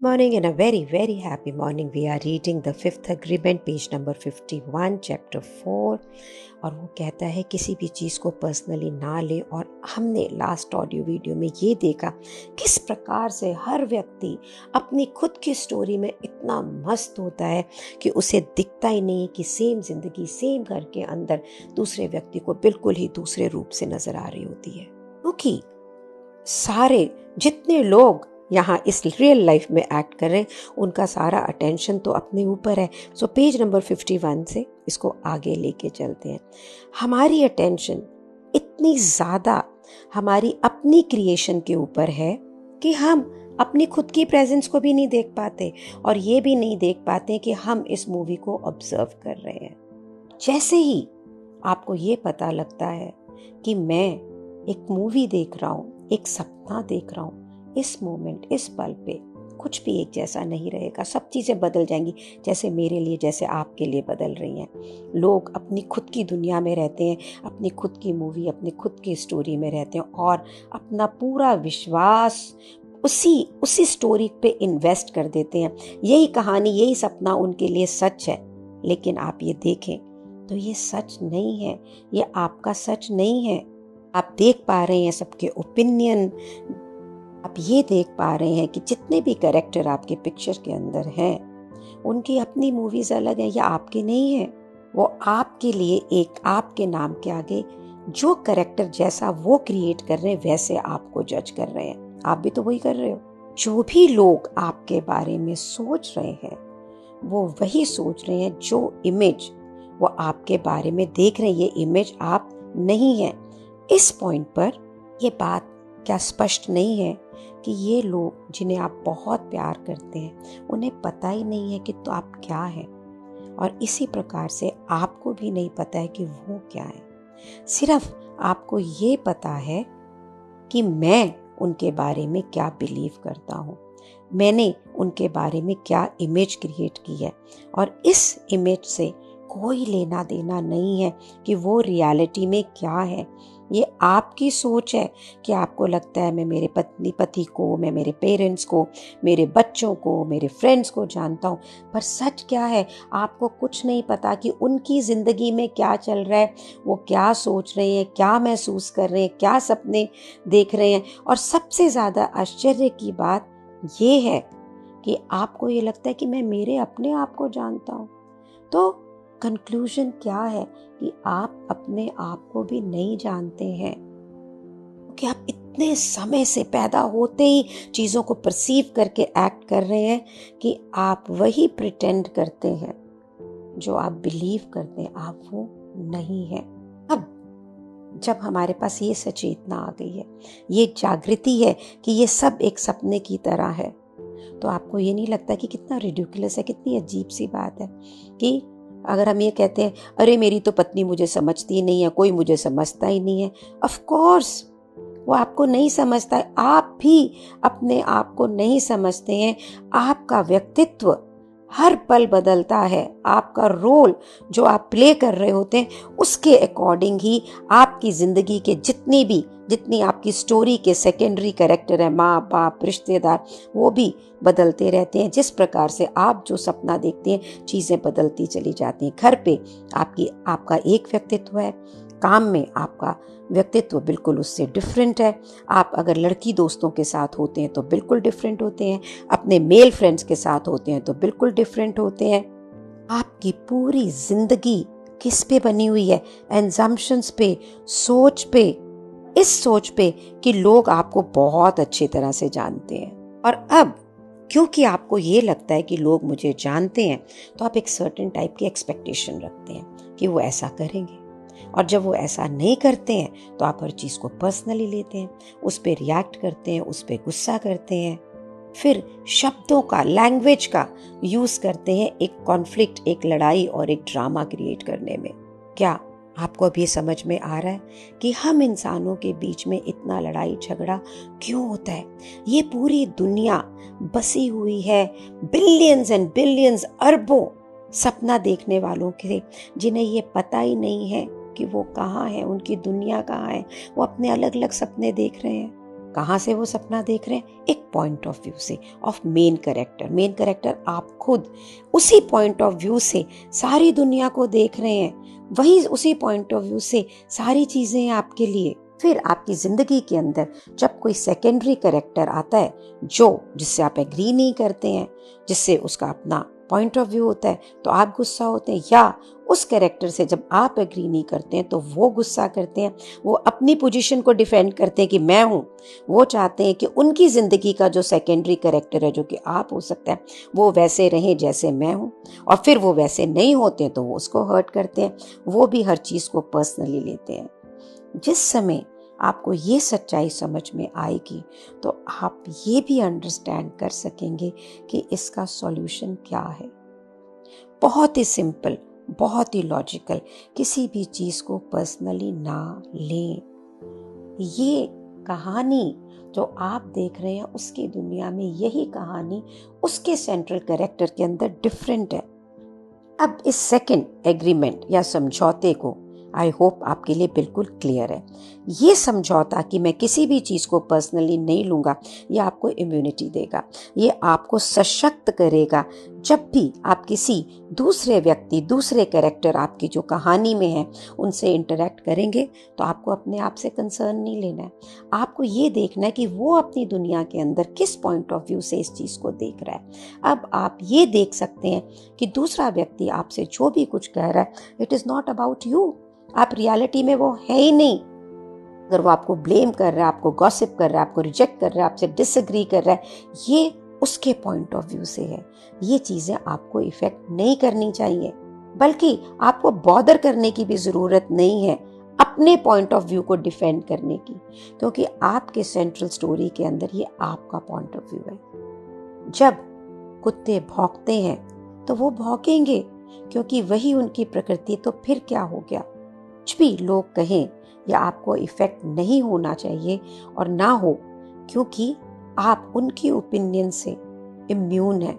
Morning and a very happy morning. We are reading the fifth agreement, page number 51, chapter 4. और वो कहता है किसी भी चीज़ को पर्सनली ना ले। और हमने लास्ट ऑडियो वीडियो में ये देखा किस प्रकार से हर व्यक्ति अपनी खुद की स्टोरी में इतना मस्त होता है कि उसे दिखता ही नहीं कि सेम जिंदगी सेम घर के अंदर दूसरे व्यक्ति को बिल्कुल ही दूसरे रूप से नजर आ रही होती है, क्योंकि सारे जितने लोग यहाँ इस रियल लाइफ में एक्ट कर रहे हैं उनका सारा अटेंशन तो अपने ऊपर है। सो पेज नंबर 51 से इसको आगे लेके चलते हैं। हमारी अटेंशन इतनी ज़्यादा हमारी अपनी क्रिएशन के ऊपर है कि हम अपनी खुद की प्रेजेंस को भी नहीं देख पाते और ये भी नहीं देख पाते कि हम इस मूवी को ऑब्जर्व कर रहे हैं। जैसे ही आपको ये पता लगता है कि मैं एक मूवी देख रहा हूँ, एक सपना देख रहा हूँ, इस मोमेंट इस पल पे कुछ भी एक जैसा नहीं रहेगा, सब चीज़ें बदल जाएंगी, जैसे मेरे लिए जैसे आपके लिए बदल रही हैं। लोग अपनी खुद की दुनिया में रहते हैं, अपनी खुद की मूवी अपनी खुद की स्टोरी में रहते हैं और अपना पूरा विश्वास उसी स्टोरी पे इन्वेस्ट कर देते हैं। यही कहानी यही सपना उनके लिए सच है। लेकिन आप ये देखें तो ये सच नहीं है, ये आपका सच नहीं है। आप देख पा रहे हैं सबके ओपिनियन, आप ये देख पा रहे हैं कि जितने भी कैरेक्टर आपके पिक्चर के अंदर हैं उनकी अपनी मूवीज अलग हैं या आपकी नहीं है। वो आपके लिए एक आपके नाम के आगे जो कैरेक्टर जैसा वो क्रिएट कर रहे हैं वैसे आपको जज कर रहे हैं। आप भी तो वही कर रहे हो। जो भी लोग आपके बारे में सोच रहे हैं वो वही सोच रहे हैं जो इमेज वो आपके बारे में देख रहे हैं, ये इमेज आप नहीं है। इस पॉइंट पर ये बात क्या स्पष्ट नहीं है कि ये लोग जिन्हें आप बहुत प्यार करते हैं उन्हें पता ही नहीं है कि तो आप क्या हैं, और इसी प्रकार से आपको भी नहीं पता है कि वो क्या है। सिर्फ आपको ये पता है कि मैं उनके बारे में क्या बिलीव करता हूँ, मैंने उनके बारे में क्या इमेज क्रिएट की है, और इस इमेज से कोई लेना देना नहीं है कि वो रियलिटी में क्या है। ये आपकी सोच है कि आपको लगता है मैं मेरे पति को, मैं मेरे पेरेंट्स को, मेरे बच्चों को, मेरे फ्रेंड्स को जानता हूँ, पर सच क्या है आपको कुछ नहीं पता कि उनकी ज़िंदगी में क्या चल रहा है, वो क्या सोच रहे हैं, क्या महसूस कर रहे हैं, क्या सपने देख रहे हैं। और सबसे ज़्यादा आश्चर्य की बात ये है कि आपको ये लगता है कि मैं मेरे अपने आप को जानता हूँ। तो कंक्लूजन क्या है कि आप अपने आप को भी नहीं जानते हैं, कि आप इतने समय से पैदा होते ही चीज़ों को परसीव करके एक्ट कर रहे हैं कि आप वही प्रिटेंड करते हैं जो आप बिलीव करते हैं, आप वो नहीं है। अब जब हमारे पास ये सचेतना आ गई है, ये जागृति है कि ये सब एक सपने की तरह है, तो आपको ये नहीं लगता कि कितना रिडिकुलस है, कितनी अजीब सी बात है कि अगर हम ये कहते हैं अरे मेरी तो पत्नी मुझे समझती ही नहीं है, कोई मुझे समझता ही नहीं है। ऑफ कोर्स वो आपको नहीं समझता है, आप भी अपने आप को नहीं समझते हैं। आपका व्यक्तित्व हर पल बदलता है, आपका रोल जो आप प्ले कर रहे होते हैं उसके अकॉर्डिंग ही आपकी ज़िंदगी के जितनी आपकी स्टोरी के सेकेंडरी कैरेक्टर है, माँ बाप रिश्तेदार, वो भी बदलते रहते हैं। जिस प्रकार से आप जो सपना देखते हैं चीज़ें बदलती चली जाती हैं। घर पे आपका एक व्यक्तित्व है, काम में आपका व्यक्तित्व बिल्कुल उससे डिफरेंट है। आप अगर लड़की दोस्तों के साथ होते हैं तो बिल्कुल डिफरेंट होते हैं, अपने मेल फ्रेंड्स के साथ होते हैं तो बिल्कुल डिफरेंट होते हैं। आपकी पूरी जिंदगी किस पे बनी हुई है? एजम्पशंस पे, सोच पे, इस सोच पे कि लोग आपको बहुत अच्छी तरह से जानते हैं। और अब क्योंकि आपको ये लगता है कि लोग मुझे जानते हैं तो आप एक सर्टेन टाइप की एक्सपेक्टेशन रखते हैं कि वो ऐसा करेंगे, और जब वो ऐसा नहीं करते हैं तो आप हर चीज़ को पर्सनली लेते हैं, उस पर रिएक्ट करते हैं, उस पर गुस्सा करते हैं, फिर शब्दों का, लैंग्वेज का यूज़ करते हैं एक कॉन्फ्लिक्ट, एक लड़ाई और एक ड्रामा क्रिएट करने में। क्या आपको अब ये समझ में आ रहा है कि हम इंसानों के बीच में इतना लड़ाई झगड़ा क्यों होता है? ये पूरी दुनिया बसी हुई है बिलियंस एंड बिलियंस, अरबों सपना देखने वालों के, जिन्हें ये पता ही नहीं है कि वो कहाँ है, उनकी दुनिया कहाँ है। वो अपने अलग अलग सपने देख रहे हैं। कहाँ से वो सपना देख रहे हैं? एक पॉइंट ऑफ व्यू से, of main character. Main character आप खुद उसी पॉइंट ऑफ व्यू से सारी दुनिया को देख रहे हैं, वही उसी पॉइंट ऑफ व्यू से सारी चीजें हैं आपके लिए। फिर आपकी जिंदगी के अंदर जब कोई सेकेंडरी कैरेक्टर आता है जिससे आप एग्री नहीं करते हैं, जिससे उसका अपना पॉइंट ऑफ व्यू होता है, तो आप गुस्सा होते हैं, या उस कैरेक्टर से जब आप एग्री नहीं करते हैं तो वो गुस्सा करते हैं, वो अपनी पोजीशन को डिफेंड करते हैं कि मैं हूं। वो चाहते हैं कि उनकी जिंदगी का जो सेकेंडरी कैरेक्टर है, जो कि आप हो सकता है, वो वैसे रहे जैसे मैं हूं, और फिर वो वैसे नहीं होते तो वो उसको हर्ट करते हैं। वो भी हर चीज को पर्सनली लेते हैं। जिस समय आपको ये सच्चाई समझ में आएगी तो आप ये भी अंडरस्टैंड कर सकेंगे कि इसका सॉल्यूशन क्या है। बहुत ही सिंपल, बहुत ही लॉजिकल। किसी भी चीज को पर्सनली ना लें। ये कहानी जो आप देख रहे हैं उसकी दुनिया में यही कहानी उसके सेंट्रल कैरेक्टर के अंदर डिफरेंट है। अब इस सेकंड एग्रीमेंट या समझौते को आई होप आपके लिए बिल्कुल क्लियर है। ये समझौता कि मैं किसी भी चीज को पर्सनली नहीं लूंगा, ये आपको इम्यूनिटी देगा, ये आपको सशक्त करेगा। जब भी आप किसी दूसरे व्यक्ति, दूसरे कैरेक्टर आपकी जो कहानी में है, उनसे इंटरेक्ट करेंगे तो आपको अपने आप से कंसर्न नहीं लेना है। आपको ये देखना है कि वो अपनी दुनिया के अंदर किस पॉइंट ऑफ व्यू से इस चीज को देख रहा है। अब आप ये देख सकते हैं कि दूसरा व्यक्ति आपसे जो भी कुछ कह रहा है, it is not about you. आप रियलिटी में वो है ही नहीं। अगर वो आपको ब्लेम कर रहा है, आपको गॉसिप कर रहा है, आपको रिजेक्ट कर रहा है, आपसे डिसएग्री कर रहा है, ये उसके पॉइंट ऑफ व्यू से है। ये चीजें आपको इफेक्ट नहीं करनी चाहिए, बल्कि आपको बॉदर करने की भी जरूरत नहीं है अपने पॉइंट ऑफ व्यू को डिफेंड करने की, क्योंकि आपके सेंट्रल स्टोरी के अंदर ये आपका पॉइंट ऑफ व्यू है। जब कुत्ते भौंकते हैं तो वो भौंकेंगे क्योंकि वही उनकी प्रकृति। तो फिर क्या हो गया? कुछ भी लोग कहें या आपको इफेक्ट नहीं होना चाहिए और ना हो, क्योंकि आप उनकी ओपिनियन से इम्यून हैं,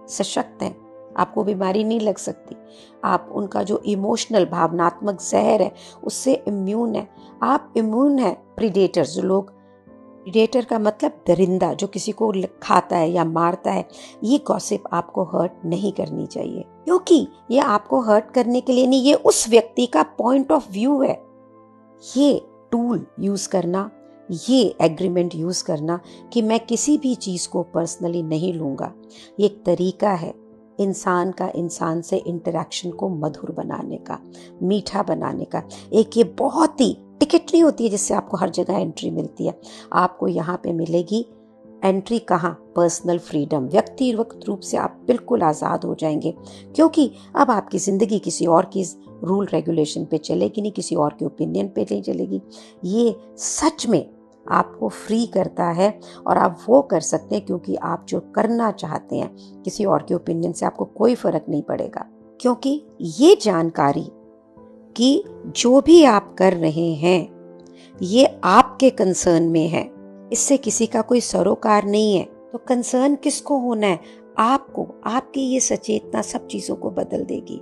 सशक्त हैं, आपको बीमारी नहीं लग सकती। आप उनका जो इमोशनल भावनात्मक जहर है उससे इम्यून है। आप इम्यून है प्रीडेटर्स, जो लोग, प्रीडेटर का मतलब दरिंदा जो किसी को खाता है या मारता है, ये गॉसिप आपको हर्ट नहीं करनी चाहिए, क्योंकि ये आपको हर्ट करने के लिए नहीं, ये उस व्यक्ति का पॉइंट ऑफ व्यू है। ये टूल यूज करना, ये एग्रीमेंट यूज करना कि मैं किसी भी चीज को पर्सनली नहीं लूंगा, ये एक तरीका है इंसान का इंसान से इंटरेक्शन को मधुर बनाने का, मीठा बनाने का। एक ये बहुत ही टिकट नहीं होती है जिससे आपको हर जगह एंट्री मिलती है। आपको यहाँ पे मिलेगी एंट्री कहाँ? Personal freedom. व्यक्तिगत रूप से आप बिल्कुल आज़ाद हो जाएंगे, क्योंकि अब आपकी ज़िंदगी किसी और की रूल रेगुलेशन पे चलेगी नहीं, किसी और के ओपिनियन पे नहीं चलेगी। ये सच में आपको फ्री करता है और आप वो कर सकते हैं क्योंकि आप जो करना चाहते हैं, किसी और के ओपिनियन से आपको कोई फर्क नहीं पड़ेगा, क्योंकि ये जानकारी कि जो भी आप कर रहे हैं ये आपके कंसर्न में है, इससे किसी का कोई सरोकार नहीं है। तो कंसर्न किसको होना है? आपको। आपकी ये सचेतना सब चीजों को बदल देगी।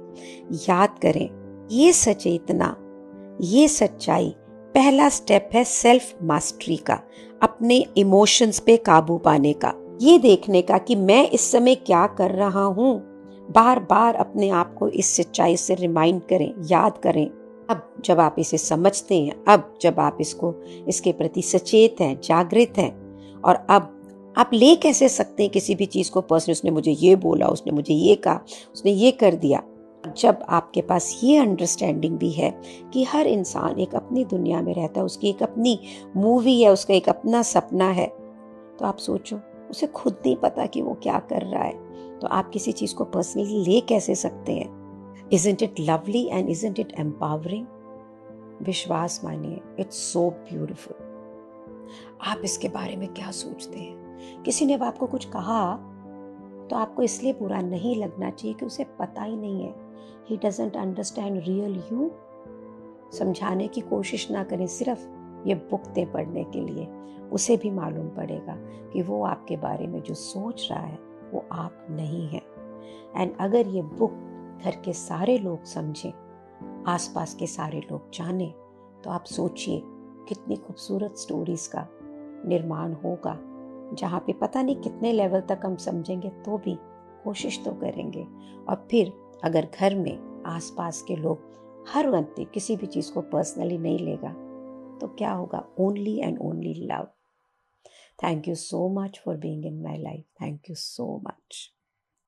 याद करें, ये सचेतना, ये सच्चाई पहला स्टेप है सेल्फ मास्टरी का, अपने इमोशंस पे काबू पाने का, ये देखने का कि मैं इस समय क्या कर रहा हूं। बार बार अपने आप को इस सच्चाई से रिमाइंड करें, याद करें। अब जब आप इसे समझते हैं, अब जब आप इसके प्रति सचेत हैं, जागृत हैं, और अब आप ले कैसे सकते हैं किसी भी चीज को पर्सनली, उसने मुझे ये बोला, उसने मुझे ये कहा, उसने ये कर दिया। जब आपके पास ये अंडरस्टैंडिंग भी है कि हर इंसान एक अपनी दुनिया में रहता है, उसकी एक अपनी मूवी है, उसका एक अपना सपना है, तो आप सोचो, उसे खुद नहीं पता कि वो क्या कर रहा है, तो आप किसी चीज को पर्सनली ले कैसे सकते हैं? Isn't it lovely and isn't it empowering? विश्वास मानिए, it's so beautiful. आप इसके बारे में क्या सोचते हैं? किसी ने आपको कुछ कहा तो आपको इसलिए बुरा नहीं लगना चाहिए कि उसे पता ही नहीं है। He doesn't understand real you. समझाने की कोशिश ना करें, सिर्फ ये बुकतें पढ़ने के लिए। उसे भी मालूम पड़ेगा कि वो आपके बारे में जो सोच रहा है वो आप नहीं है। एंड अगर ये बुक घर के सारे लोग समझें, आसपास के सारे लोग जाने, तो आप सोचिए कितनी खूबसूरत स्टोरीज का निर्माण होगा, जहाँ पे पता नहीं कितने लेवल तक हम समझेंगे तो भी कोशिश तो करेंगे। और फिर अगर घर में आसपास के लोग हर व्यक्ति किसी भी चीज़ को पर्सनली नहीं लेगा तो क्या होगा? Only and only love. Thank you so much for being in my life. Thank you so much.